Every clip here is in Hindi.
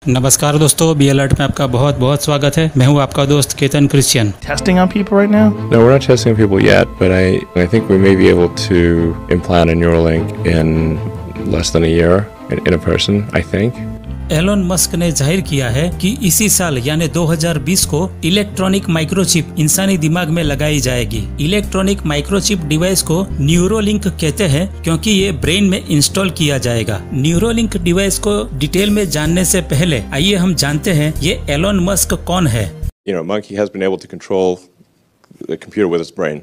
नमस्कार दोस्तों, बी अलर्ट में आपका बहुत बहुत स्वागत है। मैं हूं आपका दोस्त Ketan Christian. Testing on people right now? No, we're not testing on people yet, but I think we may be able to implant a Neuralink in less than a year in a person, I think. Elon Musk ने जाहिर किया है कि इसी साल यानी 2020 को इलेक्ट्रॉनिक माइक्रोचिप इंसानी दिमाग में लगाई जाएगी। इलेक्ट्रॉनिक माइक्रोचिप डिवाइस को न्यूरोलिंक कहते हैं क्योंकि ये ब्रेन में इंस्टॉल किया जाएगा। न्यूरोलिंक डिवाइस को डिटेल में जानने से पहले आइए हम जानते हैं ये एलोन मस्क कौन है। You know, Monkey has been able to control the computer with its brain.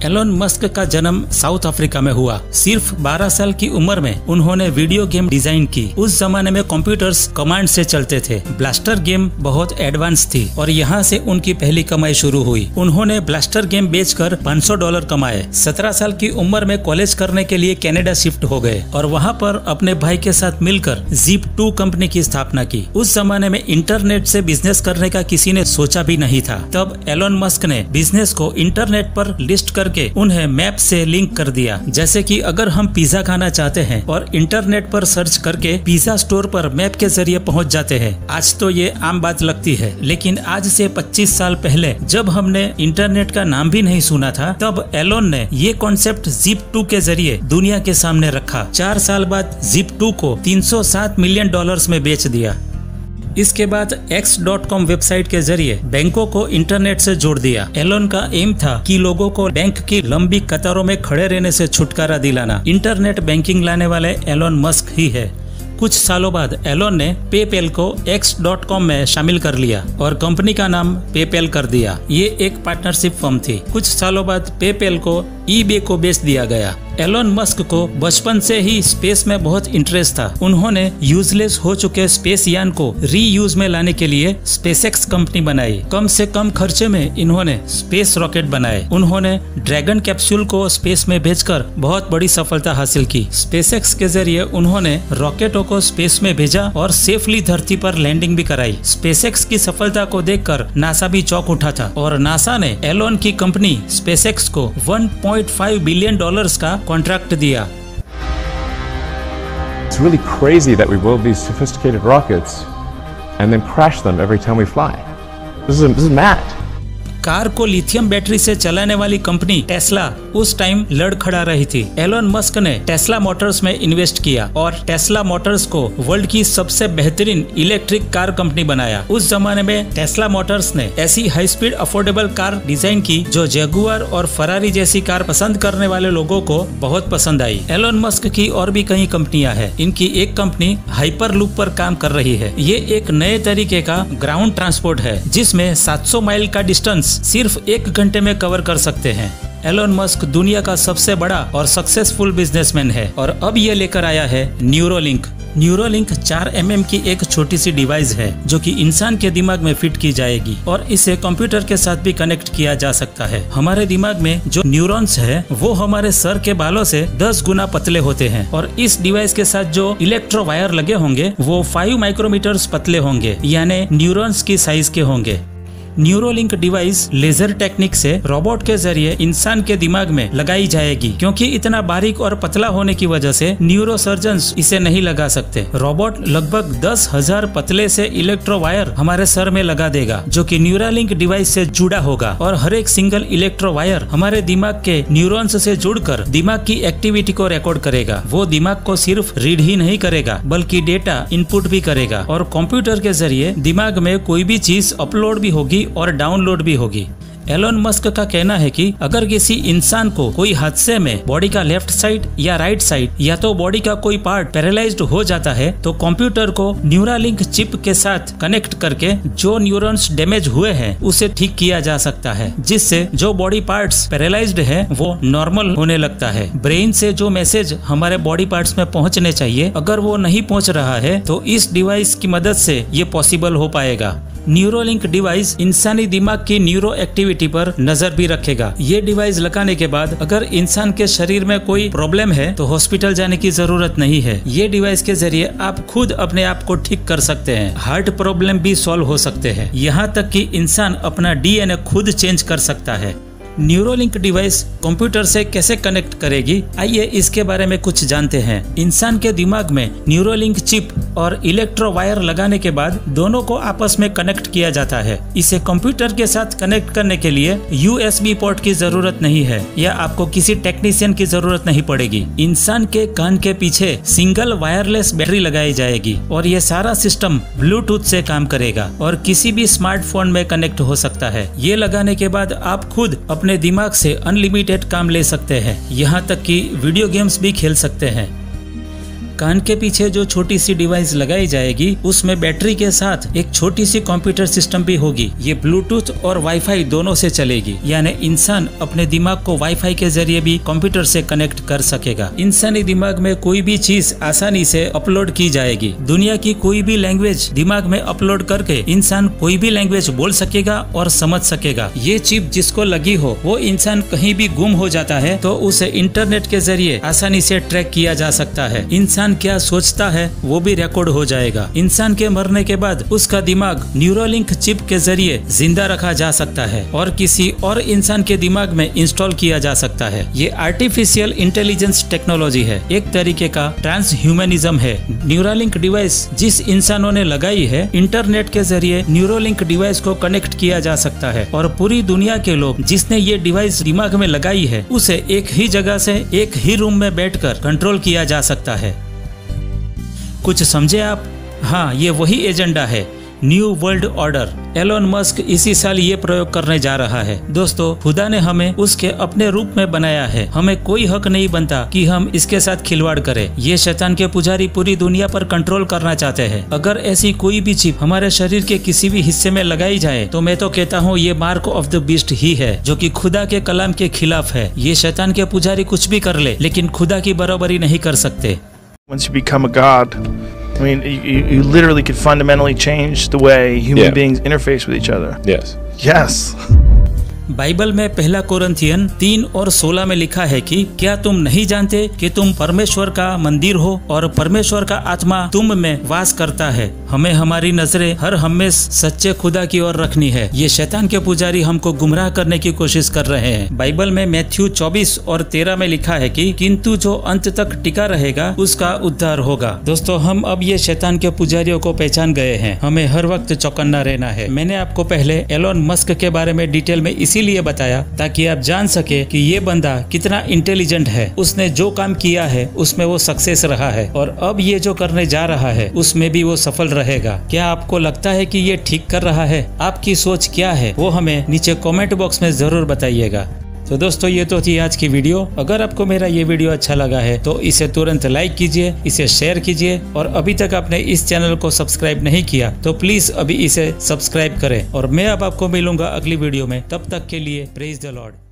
Elon Musk का जन्म साउथ अफ्रीका में हुआ। सिर्फ 12 साल की उम्र में उन्होंने वीडियो गेम डिजाइन की। उस जमाने में कंप्यूटर्स कमांड से चलते थे। ब्लास्टर गेम बहुत एडवांस थी और यहाँ से उनकी पहली कमाई शुरू हुई। उन्होंने ब्लास्टर गेम बेचकर $500 कमाए। 17 साल की उम्र में कॉलेज करने के लिए कनाडा शिफ्ट हो गए और वहाँ पर अपने भाई के साथ मिलकर Zip2 कंपनी की स्थापना की। उस जमाने में इंटरनेट से बिजनेस करने का किसी ने सोचा भी नहीं था। तब एलोन मस्क ने बिजनेस को इंटरनेट पर लिस्ट करके उन्हें मैप से लिंक कर दिया। जैसे कि अगर हम पिज्जा खाना चाहते हैं और इंटरनेट पर सर्च करके पिज्जा स्टोर पर मैप के जरिए पहुंच जाते हैं। आज तो ये आम बात लगती है, लेकिन आज से 25 साल पहले जब हमने इंटरनेट का नाम भी नहीं सुना था, तब एलोन ने ये कॉन्सेप्ट Zip2 के जरिए दुनिया के सामने रखा। 4 साल बाद Zip2 को $307 मिलियन में बेच दिया। इसके बाद X.com वेबसाइट के जरिए बैंकों को इंटरनेट से जोड़ दिया। एलोन का एम था कि लोगों को बैंक की लंबी कतारों में खड़े रहने से छुटकारा दिलाना। इंटरनेट बैंकिंग लाने वाले एलोन मस्क ही है। कुछ सालों बाद एलोन ने पेपैल को X.com में शामिल कर लिया और कंपनी का नाम पेपैल कर दिया। ये एक पार्टनरशिप फर्म थी। कुछ सालों बाद पेपैल को eBay को बेच दिया गया। एलोन मस्क को बचपन से ही स्पेस में बहुत इंटरेस्ट था। उन्होंने यूजलेस हो चुके स्पेस यान को रीयूज में लाने के लिए स्पेसएक्स कंपनी बनाई। कम से कम खर्चे में इन्होंने स्पेस रॉकेट बनाए। उन्होंने ड्रैगन कैप्सूल को स्पेस में भेजकर बहुत बड़ी सफलता हासिल की। स्पेसएक्स के जरिए उन्होंने रॉकेटों को स्पेस में भेजा और सेफली धरती पर लैंडिंग भी कराई। स्पेसएक्स की सफलता को देखकर नासा भी चौंक उठा था और नासा ने एलोन की कंपनी स्पेसएक्स को $1.5 बिलियन का कॉन्ट्रैक्ट दिया। It's really crazy that we build these sophisticated rockets and then crash them every time we fly. This is mad. Car को लिथियम बैटरी से चलाने वाली कंपनी टेस्ला उस टाइम लड़ खड़ा रही थी। एलोन मस्क ने टेस्ला मोटर्स में इन्वेस्ट किया और टेस्ला मोटर्स को वर्ल्ड की सबसे बेहतरीन इलेक्ट्रिक कार कंपनी बनाया। उस जमाने में टेस्ला मोटर्स ने ऐसी high speed affordable car design की जो जगुआर और फरारी जैसी कार पसंद करने वाले लोगों को बहुत पसंद आई। एलोन मस्क की और भी कई कंपनियां हैं। इनकी एक कंपनी हाइपर लूप पर काम कर रही है। ये एक नए तरीके का ग्राउंड ट्रांसपोर्ट है जिसमें 700 माइल का डिस्टेंस सिर्फ 1 घंटे में कवर कर सकते हैं। एलोन मस्क दुनिया का सबसे बड़ा और सक्सेसफुल बिजनेसमैन है और अब ये लेकर आया है न्यूरोलिंक। न्यूरोलिंक 4 mm की एक छोटी सी डिवाइस है जो कि इंसान के दिमाग में फिट की जाएगी और इसे कंप्यूटर के साथ भी कनेक्ट किया जा सकता है। हमारे दिमाग में जो न्यूरॉन्स है वो हमारे सर के बालों से 10 गुना पतले होते हैं और इस डिवाइस के साथ जो इलेक्ट्रो वायर लगे होंगे वो 5 माइक्रोमीटर्स पतले होंगे, यानी न्यूरॉन्स की साइज के होंगे। न्यूरोलिंक डिवाइस लेजर टेक्निक से रोबोट के जरिए इंसान के दिमाग में लगाई जाएगी। क्योंकि इतना बारीक और पतला होने की वजह से न्यूरोसर्जन्स इसे नहीं लगा सकते। रोबोट लगभग 10,000 पतले से इलेक्ट्रो वायर हमारे सर में लगा देगा जो कि न्यूरोलिंक डिवाइस से जुड़ा होगा और हर एक सिंगल इलेक्ट्रो वायर हमारे दिमाग के न्यूरॉन्स से जुड़कर दिमाग की एक्टिविटी को रिकॉर्ड करेगा। वो दिमाग को सिर्फ रीड ही नहीं करेगा बल्कि डेटा इनपुट भी करेगा और कंप्यूटर के जरिए दिमाग में कोई भी चीज अपलोड भी होगी और डाउनलोड भी होगी। एलोन मस्क का कहना है कि अगर किसी इंसान को कोई हादसे में बॉडी का लेफ्ट साइड या राइट साइड या तो बॉडी का कोई पार्ट पैरालाइज्ड हो जाता है तो कंप्यूटर को न्यूरालिंक चिप के साथ कनेक्ट करके जो न्यूरॉन्स डैमेज हुए हैं उसे ठीक किया जा सकता है, जिससे जो बॉडी पार्ट्स पैरालाइज्ड है वो नॉर्मल होने लगता है। ब्रेन से जो मैसेज हमारे बॉडी पार्ट्स में पहुंचने चाहिए अगर वो नहीं पहुंच रहा है तो इस डिवाइस की मदद से ये पॉसिबल हो पाएगा। न्यूरोलिंक डिवाइस इंसानी दिमाग की न्यूरो एक्टिविटी पर नजर भी रखेगा। ये डिवाइस लगाने के बाद अगर इंसान के शरीर में कोई प्रॉब्लम है तो हॉस्पिटल जाने की जरूरत नहीं है। ये डिवाइस के जरिए आप खुद अपने आप को ठीक कर सकते हैं। हार्ट प्रॉब्लम भी सॉल्व हो सकते हैं। यहाँ तक कि इंसान अपना DNA खुद चेंज कर सकता है। न्यूरोलिंक डिवाइस कंप्यूटर से कैसे कनेक्ट करेगी, आइए इसके बारे में कुछ जानते हैं। इंसान के दिमाग में न्यूरोलिंक चिप और इलेक्ट्रो वायर लगाने के बाद दोनों को आपस में कनेक्ट किया जाता है। इसे कंप्यूटर के साथ कनेक्ट करने के लिए USB पोर्ट की जरूरत नहीं है या आपको किसी टेक्नीशियन की जरूरत नहीं पड़ेगी। इंसान के कान के पीछे सिंगल वायरलेस बैटरी लगाई जाएगी और ये सारा सिस्टम ब्लूटूथ से काम करेगा और किसी भी स्मार्टफोन में कनेक्ट हो सकता है। ये लगाने के बाद आप खुद अपने दिमाग से अनलिमिटेड काम ले सकते हैं, यहाँ तक कि वीडियो गेम्स भी खेल सकते हैं। कान के पीछे जो छोटी सी डिवाइस लगाई जाएगी उसमें बैटरी के साथ एक छोटी सी कंप्यूटर सिस्टम भी होगी। ये ब्लूटूथ और वाईफाई दोनों से चलेगी, यानी इंसान अपने दिमाग को वाईफाई के जरिए भी कंप्यूटर से कनेक्ट कर सकेगा। इंसानी दिमाग में कोई भी चीज आसानी से अपलोड की जाएगी। दुनिया की कोई भी लैंग्वेज दिमाग में अपलोड करके इंसान कोई भी लैंग्वेज बोल सकेगा और समझ सकेगा। ये चिप जिसको लगी हो वो इंसान कहीं भी गुम हो जाता है तो उसे इंटरनेट के जरिए आसानी से ट्रैक किया जा सकता है। इंसान क्या सोचता है वो भी रिकॉर्ड हो जाएगा। इंसान के मरने के बाद उसका दिमाग न्यूरोलिंक चिप के जरिए जिंदा रखा जा सकता है और किसी और इंसान के दिमाग में इंस्टॉल किया जा सकता है। ये आर्टिफिशियल इंटेलिजेंस टेक्नोलॉजी है, एक तरीके का ट्रांसह्यूमनिज्म है। न्यूरोलिंक डिवाइस जिस इंसानों ने लगाई है, इंटरनेट के जरिए न्यूरोलिंक डिवाइस को कनेक्ट किया जा सकता है और पूरी दुनिया के लोग जिसने ये डिवाइस दिमाग में लगाई है उसे एक ही जगह से एक ही रूम में बैठकर कंट्रोल किया जा सकता है। कुछ समझे आप? हाँ, ये वही एजेंडा है, new world order. Elon Musk इसी साल ये प्रयोग करने जा रहा है। दोस्तों, खुदा ने हमें उसके अपने रूप में बनाया है। हमें कोई हक नहीं बनता कि हम इसके साथ खिलवाड़ करें। ये शैतान के पुजारी पूरी दुनिया पर कंट्रोल करना चाहते हैं। अगर ऐसी कोई भी चिप हमारे शरीर के किसी भी हिस्से में लगाई जाए तो मैं तो कहता हूँ ये मार्क ऑफ द बीस्ट ही है, जो कि खुदा के कलाम के खिलाफ है। ये शैतान के पुजारी कुछ भी कर ले, लेकिन खुदा की बराबरी नहीं कर सकते। Once you become a god, I mean, you literally could fundamentally change the way human beings interface with each other. Yes. Yes. Bible में 1 कोरिन्थियन 3 और 16 में लिखा है कि क्या तुम नहीं जानते कि तुम परमेश्वर का मंदिर हो और परमेश्वर का आत्मा तुम में वास करता है। हमें हमारी नजरें हर हमेशा सच्चे खुदा की ओर रखनी है। ये शैतान के पुजारी हमको गुमराह करने की कोशिश कर रहे हैं। बाइबल में मैथ्यू 24 और 13 में लिखा है कि किंतु जो अंत तक टिका रहेगा उसका उद्धार होगा। दोस्तों, हम अब ये शैतान के पुजारियों को पहचान गए हैं। हमें हर वक्त चौकन्ना रहना है। मैंने आपको पहले एलोन मस्क के बारे में डिटेल में इसीलिए बताया ताकि आप जान सके कि ये बंदा कितना इंटेलिजेंट है। उसने जो काम किया है उसमें वो सक्सेस रहा है और अब ये जो करने जा रहा है उसमें भी वो सफल रहेगा। क्या आपको लगता है कि ये ठीक कर रहा है? आपकी सोच क्या है वो हमें नीचे कमेंट बॉक्स में जरूर बताइएगा। तो दोस्तों, ये तो थी आज की वीडियो। अगर आपको मेरा ये वीडियो अच्छा लगा है तो इसे तुरंत लाइक कीजिए, इसे शेयर कीजिए और अभी तक आपने इस चैनल को सब्सक्राइब नहीं किया तो प्लीज अभी इसे सब्सक्राइब करें। और मैं अब आपको मिलूंगा अगली वीडियो में। तब तक के लिए प्रेज द लॉर्ड।